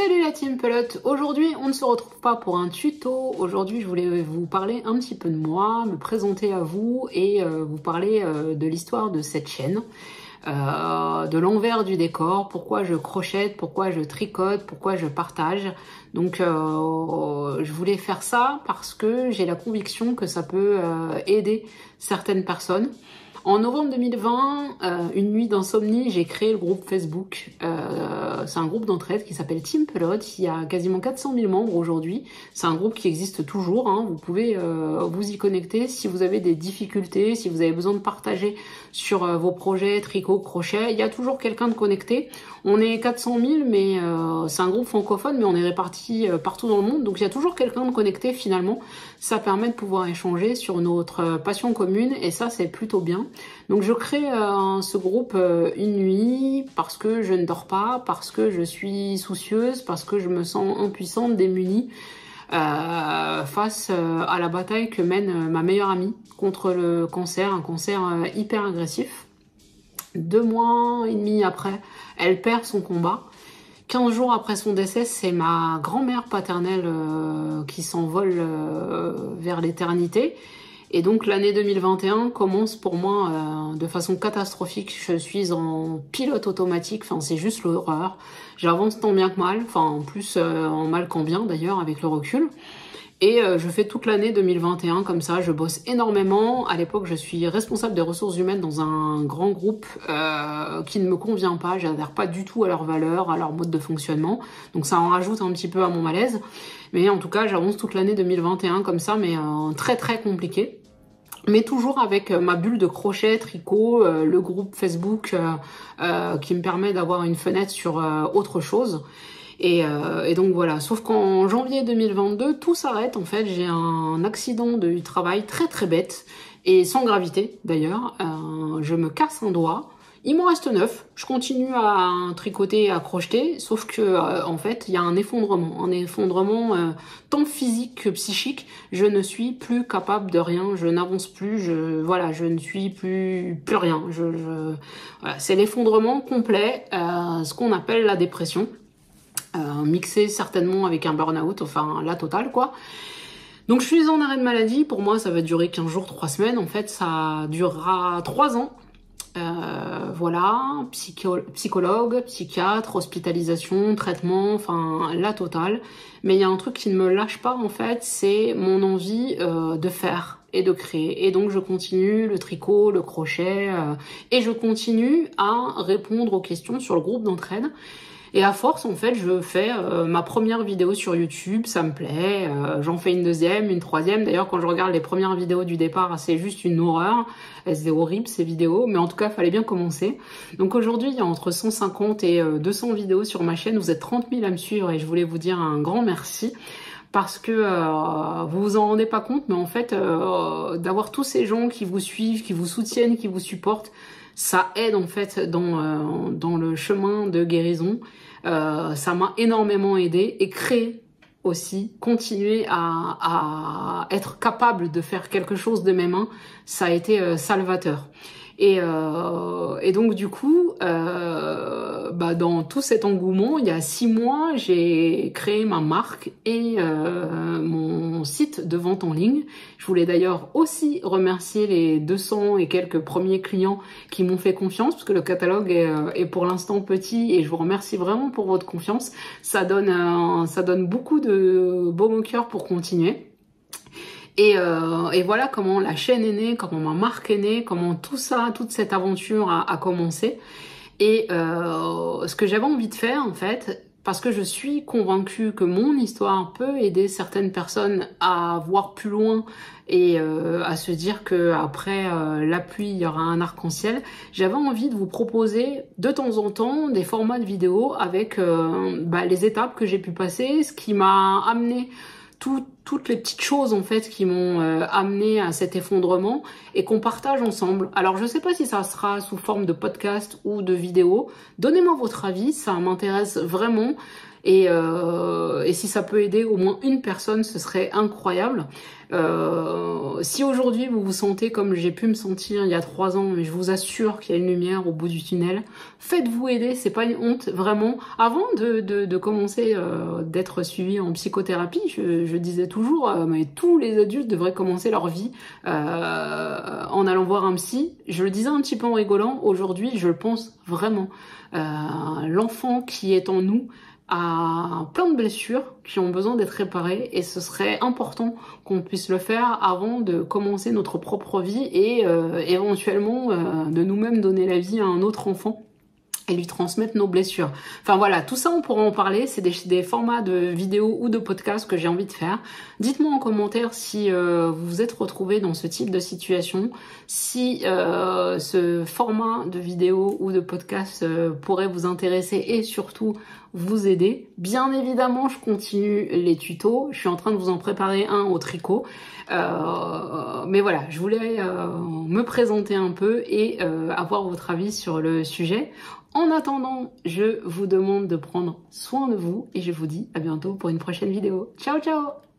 Salut la team pelote. Aujourd'hui on ne se retrouve pas pour un tuto. Aujourd'hui je voulais vous parler un petit peu de moi, me présenter à vous et vous parler de l'histoire de cette chaîne, de l'envers du décor, pourquoi je crochette, pourquoi je tricote, pourquoi je partage. Donc je voulais faire ça parce que j'ai la conviction que ça peut aider certaines personnes. En novembre 2020, une nuit d'insomnie, j'ai créé le groupe Facebook. C'est un groupe d'entraide qui s'appelle Team Pelote. Il y a quasiment 400 000 membres aujourd'hui. C'est un groupe qui existe toujours, hein. Vous pouvez vous y connecter si vous avez des difficultés, si vous avez besoin de partager sur vos projets, tricot, crochet. Il y a toujours quelqu'un de connecté. On est 400 000, mais c'est un groupe francophone, mais on est répartis partout dans le monde. Donc il y a toujours quelqu'un de connecté finalement. Ça permet de pouvoir échanger sur notre passion commune et ça c'est plutôt bien. Donc je crée ce groupe une nuit parce que je ne dors pas, parce que je suis soucieuse, parce que je me sens impuissante, démunie face à la bataille que mène ma meilleure amie contre le cancer, un cancer hyper agressif. 2 mois et demi après, elle perd son combat. 15 jours après son décès, c'est ma grand-mère paternelle qui s'envole vers l'éternité. Et donc l'année 2021 commence pour moi de façon catastrophique. Je suis en pilote automatique, enfin c'est juste l'horreur. J'avance tant bien que mal, enfin en plus en mal qu'en bien d'ailleurs avec le recul. Et je fais toute l'année 2021 comme ça, je bosse énormément. À l'époque, je suis responsable des ressources humaines dans un grand groupe qui ne me convient pas. J'adhère pas du tout à leurs valeurs, à leur mode de fonctionnement. Donc ça en rajoute un petit peu à mon malaise. Mais en tout cas, j'avance toute l'année 2021 comme ça, mais très très compliqué. Mais toujours avec ma bulle de crochet, tricot, le groupe Facebook qui me permet d'avoir une fenêtre sur autre chose. Et donc voilà, sauf qu'en janvier 2022, tout s'arrête en fait. J'ai un accident du travail très très bête et sans gravité d'ailleurs. Je me casse un doigt. Il m'en reste 9. Je continue à tricoter, à crocheter, sauf que en fait, il y a un effondrement tant physique que psychique. Je ne suis plus capable de rien, je n'avance plus, je ne suis plus rien. Voilà, c'est l'effondrement complet, ce qu'on appelle la dépression. Mixé certainement avec un burn-out, enfin la totale quoi. Donc je suis en arrêt de maladie, pour moi ça va durer 15 jours, 3 semaines, en fait ça durera 3 ans. Voilà, psychologue, psychiatre, hospitalisation, traitement, enfin la totale. Mais il y a un truc qui ne me lâche pas en fait, c'est mon envie de faire et de créer. Et donc je continue le tricot, le crochet, et je continue à répondre aux questions sur le groupe d'entraide. Et à force, en fait, je fais ma première vidéo sur YouTube, ça me plaît, j'en fais une deuxième, une troisième. D'ailleurs, quand je regarde les premières vidéos du départ, c'est juste une horreur. C'est horrible ces vidéos, mais en tout cas, il fallait bien commencer. Donc aujourd'hui, il y a entre 150 et 200 vidéos sur ma chaîne. Vous êtes 30 000 à me suivre et je voulais vous dire un grand merci. Parce que vous vous en rendez pas compte, mais en fait, d'avoir tous ces gens qui vous suivent, qui vous soutiennent, qui vous supportent, ça aide en fait dans le chemin de guérison. Ça m'a énormément aidé et créer aussi, continuer à être capable de faire quelque chose de mes mains, ça a été salvateur. Et donc du coup, dans tout cet engouement, il y a 6 mois, j'ai créé ma marque et mon site de vente en ligne. Je voulais d'ailleurs aussi remercier les 200 et quelques premiers clients qui m'ont fait confiance, parce que le catalogue est pour l'instant petit et je vous remercie vraiment pour votre confiance. Ça donne beaucoup de baume au cœur pour continuer. Et voilà comment la chaîne est née, comment ma marque est née, comment tout ça, toute cette aventure a commencé. Et ce que j'avais envie de faire en fait, parce que je suis convaincue que mon histoire peut aider certaines personnes à voir plus loin et à se dire que après la pluie il y aura un arc-en-ciel, j'avais envie de vous proposer de temps en temps des formats de vidéos avec les étapes que j'ai pu passer, ce qui m'a amené toutes les petites choses en fait qui m'ont amené à cet effondrement et qu'on partage ensemble. Alors je sais pas si ça sera sous forme de podcast ou de vidéo. Donnez-moi votre avis, ça m'intéresse vraiment. et si ça peut aider au moins une personne, ce serait incroyable. Si aujourd'hui vous vous sentez comme j'ai pu me sentir il y a 3 ans, mais je vous assure qu'il y a une lumière au bout du tunnel, faites-vous aider, c'est pas une honte, vraiment. Avant de commencer d'être suivi en psychothérapie, je disais toujours, mais tous les adultes devraient commencer leur vie en allant voir un psy. Je le disais un petit peu en rigolant, aujourd'hui je le pense vraiment. L'enfant qui est en nous a plein de blessures qui ont besoin d'être réparées et ce serait important qu'on puisse le faire avant de commencer notre propre vie et éventuellement de nous-mêmes donner la vie à un autre enfant et lui transmettre nos blessures. Enfin voilà, tout ça on pourra en parler, c'est des formats de vidéos ou de podcasts que j'ai envie de faire. Dites-moi en commentaire si vous vous êtes retrouvés dans ce type de situation, si ce format de vidéo ou de podcast pourrait vous intéresser et surtout vous aider. Bien évidemment, je continue les tutos, je suis en train de vous en préparer un au tricot. Mais voilà, je voulais me présenter un peu et avoir votre avis sur le sujet. En attendant, je vous demande de prendre soin de vous et je vous dis à bientôt pour une prochaine vidéo. Ciao ciao!